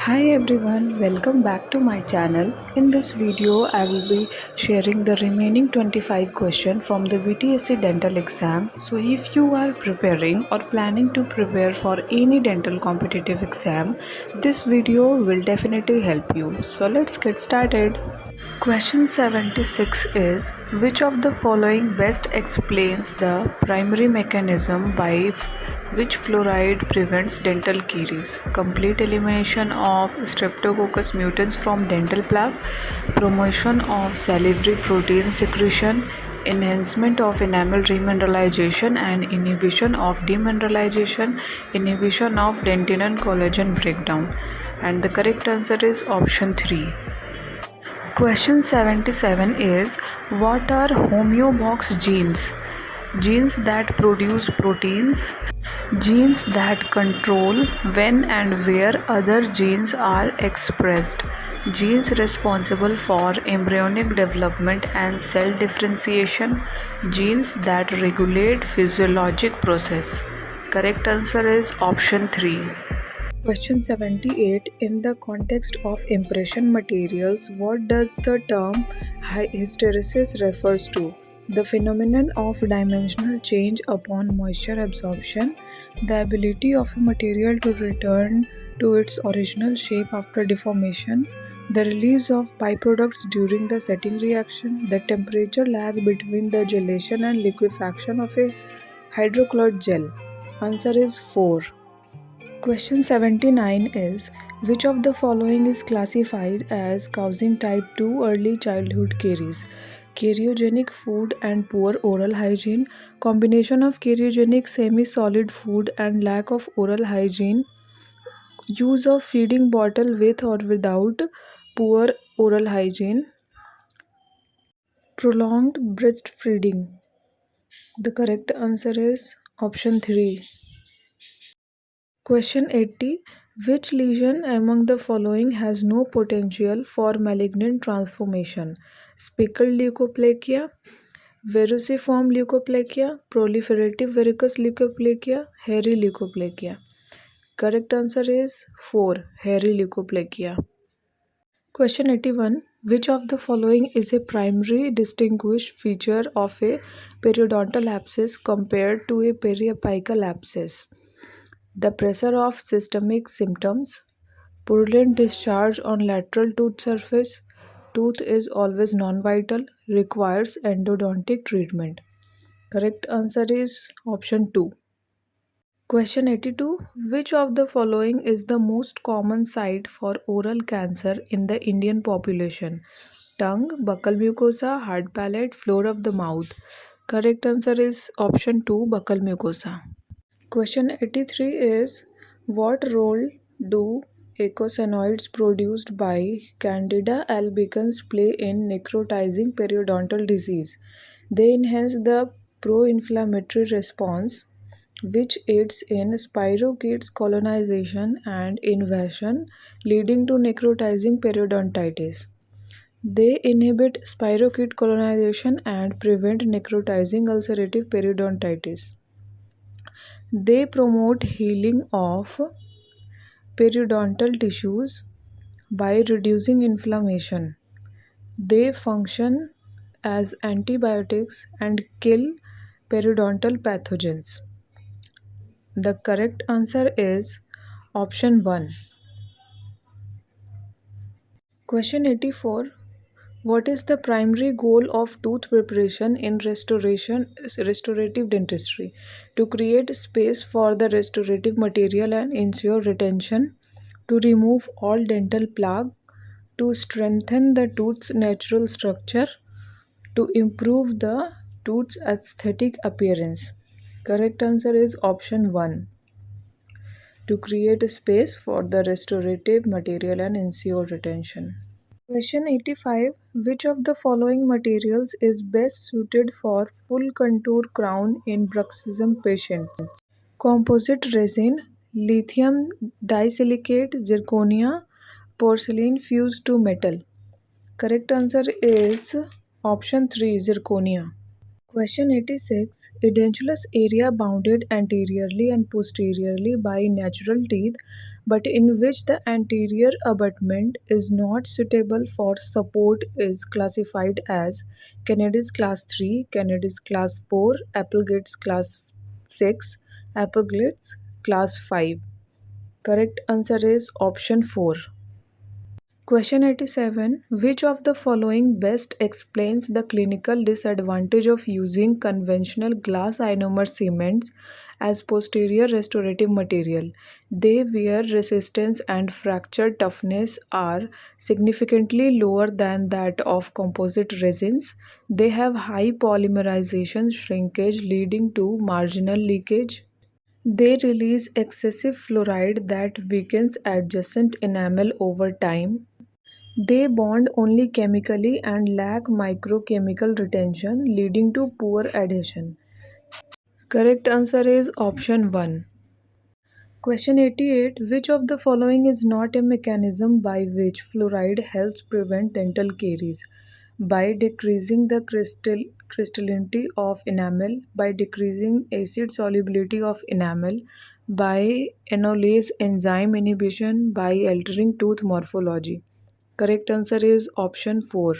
Hi everyone, welcome back to my channel. In this video, I will be sharing the remaining 25 questions from the BTSC Dental Exam. So if you are preparing or planning to prepare for any dental competitive exam, this video will definitely help you. So let's get started. Question 76 is, which of the following best explains the primary mechanism by which fluoride prevents dental caries? Complete elimination of Streptococcus mutans from dental plaque, promotion of salivary protein secretion, enhancement of enamel remineralization and inhibition of demineralization, inhibition of dentin and collagen breakdown. And the correct answer is option 3. Question 77 is, what are homeobox genes? Genes that produce proteins, genes that control when and where other genes are expressed, genes responsible for embryonic development and cell differentiation, genes that regulate physiologic process. Correct answer is option 3. Question 78. In the context of impression materials, what does the term hysteresis refers to? The phenomenon of dimensional change upon moisture absorption, the ability of a material to return to its original shape after deformation, the release of byproducts during the setting reaction, the temperature lag between the gelation and liquefaction of a hydrochloride gel. Answer is 4. Question 79 is, which of the following is classified as causing type 2 early childhood caries? Cariogenic food and poor oral hygiene, combination of cariogenic semi-solid food and lack of oral hygiene, use of feeding bottle with or without poor oral hygiene, prolonged breastfeeding. The correct answer is option 3. Question 80. Which lesion among the following has no potential for malignant transformation? Speckled leukoplakia, verruciform leukoplakia, proliferative verrucous leukoplakia, hairy leukoplakia. Correct answer is 4. Hairy leukoplakia. Question 81. Which of the following is a primary distinguished feature of a periodontal abscess compared to a periapical abscess? The pressure of systemic symptoms, purulent discharge on lateral tooth surface, tooth is always non-vital, requires endodontic treatment. Correct answer is option 2. Question 82. Which of the following is the most common site for oral cancer in the Indian population? Tongue, buccal mucosa, hard palate, floor of the mouth. Correct answer is option 2, buccal mucosa. Question 83 is, what role do eicosanoids produced by Candida albicans play in necrotizing periodontal disease? They enhance the pro-inflammatory response, which aids in spirochetes colonization and invasion, leading to necrotizing periodontitis. They inhibit spirochete colonization and prevent necrotizing ulcerative periodontitis. They promote healing of periodontal tissues by reducing inflammation. They function as antibiotics and kill periodontal pathogens. The correct answer is option 1. Question 84. What is the primary goal of tooth preparation in restorative dentistry? To create space for the restorative material and ensure retention, to remove all dental plaque, to strengthen the tooth's natural structure, to improve the tooth's aesthetic appearance. Correct answer is option 1. To create a space for the restorative material and ensure retention. Question 85. Which of the following materials is best suited for full contour crown in bruxism patients? Composite resin, lithium disilicate, zirconia, porcelain fused to metal. Correct answer is option 3, zirconia. Question 86. Edentulous area bounded anteriorly and posteriorly by natural teeth, but in which the anterior abutment is not suitable for support is classified as Kennedy's class 3, Kennedy's class 4, Applegate's class 6, Applegate's class 5. Correct answer is option 4. Question 87. Which of the following best explains the clinical disadvantage of using conventional glass ionomer cements as posterior restorative material? They wear resistance and fracture toughness are significantly lower than that of composite resins. They have high polymerization shrinkage leading to marginal leakage. They release excessive fluoride that weakens adjacent enamel over time. They bond only chemically and lack microchemical retention, leading to poor adhesion. Correct answer is option 1. Question 88. Which of the following is not a mechanism by which fluoride helps prevent dental caries? By decreasing the crystallinity of enamel, by decreasing acid solubility of enamel, by enolase enzyme inhibition, by altering tooth morphology. Correct answer is option 4.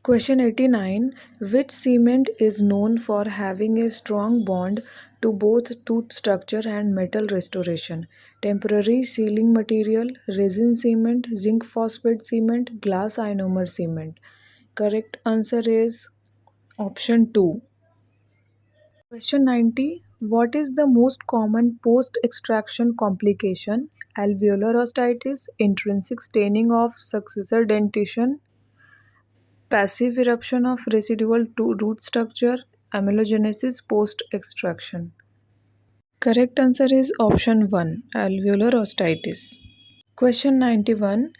Question 89. Which cement is known for having a strong bond to both tooth structure and metal restoration? Temporary sealing material, resin cement, zinc phosphate cement, glass ionomer cement. Correct answer is option 2. Question 90. What is the most common post-extraction complication? Alveolar osteitis, intrinsic staining of successor dentition, passive eruption of residual root structure, amelogenesis post-extraction. Correct answer is option 1, alveolar osteitis. Question 91.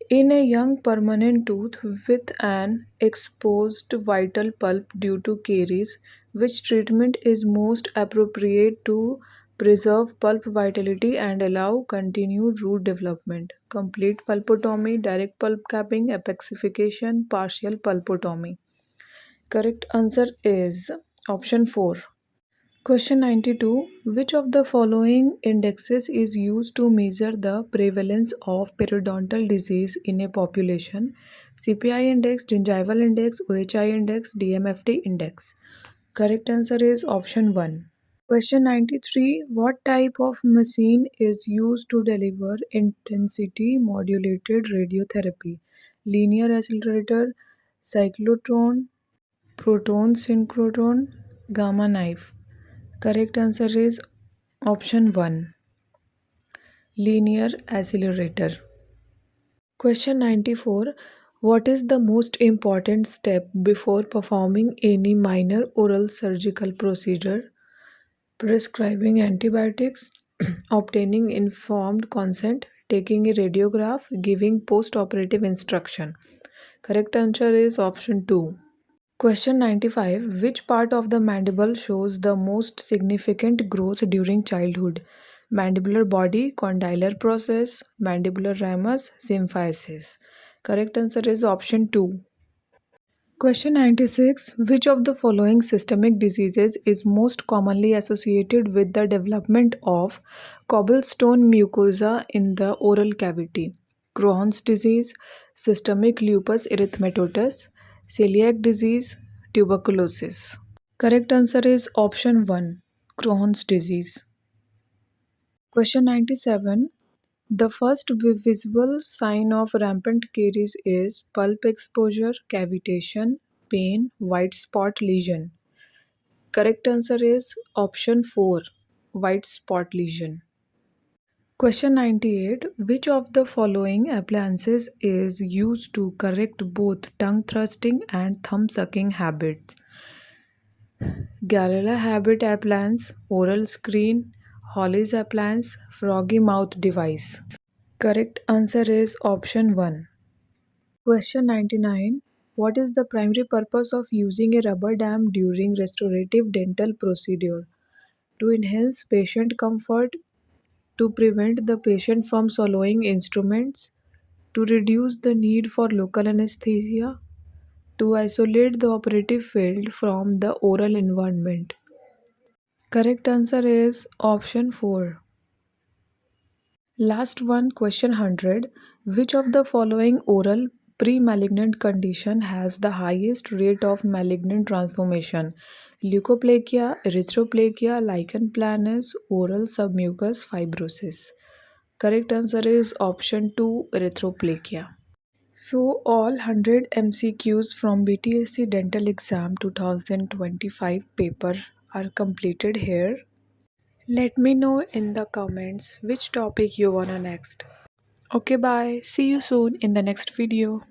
In a young permanent tooth with an exposed vital pulp due to caries, which treatment is most appropriate to preserve pulp vitality and allow continued root development? Complete pulpotomy, direct pulp capping, apexification, partial pulpotomy. Correct answer is option 4. Question 92. Which of the following indexes is used to measure the prevalence of periodontal disease in a population? CPI index, gingival index, OHI index, DMFT index. Correct answer is option 1. Question 93. What type of machine is used to deliver intensity modulated radiotherapy? Linear accelerator, cyclotron, proton synchrotron, gamma knife. Correct answer is option 1. Linear accelerator. Question 94. What is the most important step before performing any minor oral surgical procedure? Prescribing antibiotics, obtaining informed consent, taking a radiograph, giving post-operative instruction. Correct answer is option 2. Question 95. Which part of the mandible shows the most significant growth during childhood? Mandibular body, condylar process, mandibular ramus, symphysis. Correct answer is option 2. Question 96. Which of the following systemic diseases is most commonly associated with the development of cobblestone mucosa in the oral cavity? Crohn's disease, systemic lupus erythematosus, celiac disease, tuberculosis. Correct answer is option 1, Crohn's disease. Question 97. The first visible sign of rampant caries is pulp exposure, cavitation, pain, white spot lesion. Correct answer is option 4, white spot lesion. Question 98. Which of the following appliances is used to correct both tongue thrusting and thumb sucking habits? Galila habit appliance, oral screen, Holly's appliance, froggy mouth device. Correct answer is option 1. Question 99. What is the primary purpose of using a rubber dam during restorative dental procedure? To enhance patient comfort, to prevent the patient from swallowing instruments, to reduce the need for local anesthesia, to isolate the operative field from the oral environment? Correct answer is option 4. Last one, question 100. Which of the following oral pre-malignant condition has the highest rate of malignant transformation? Leukoplakia, erythroplakia, lichen planus, oral submucous fibrosis. Correct answer is option 2, erythroplakia. So all 100 MCQs from BTSC Dental Exam 2025 paper are completed here. Let me know in the comments which topic you wanna next. Okay, bye. See you soon in the next video.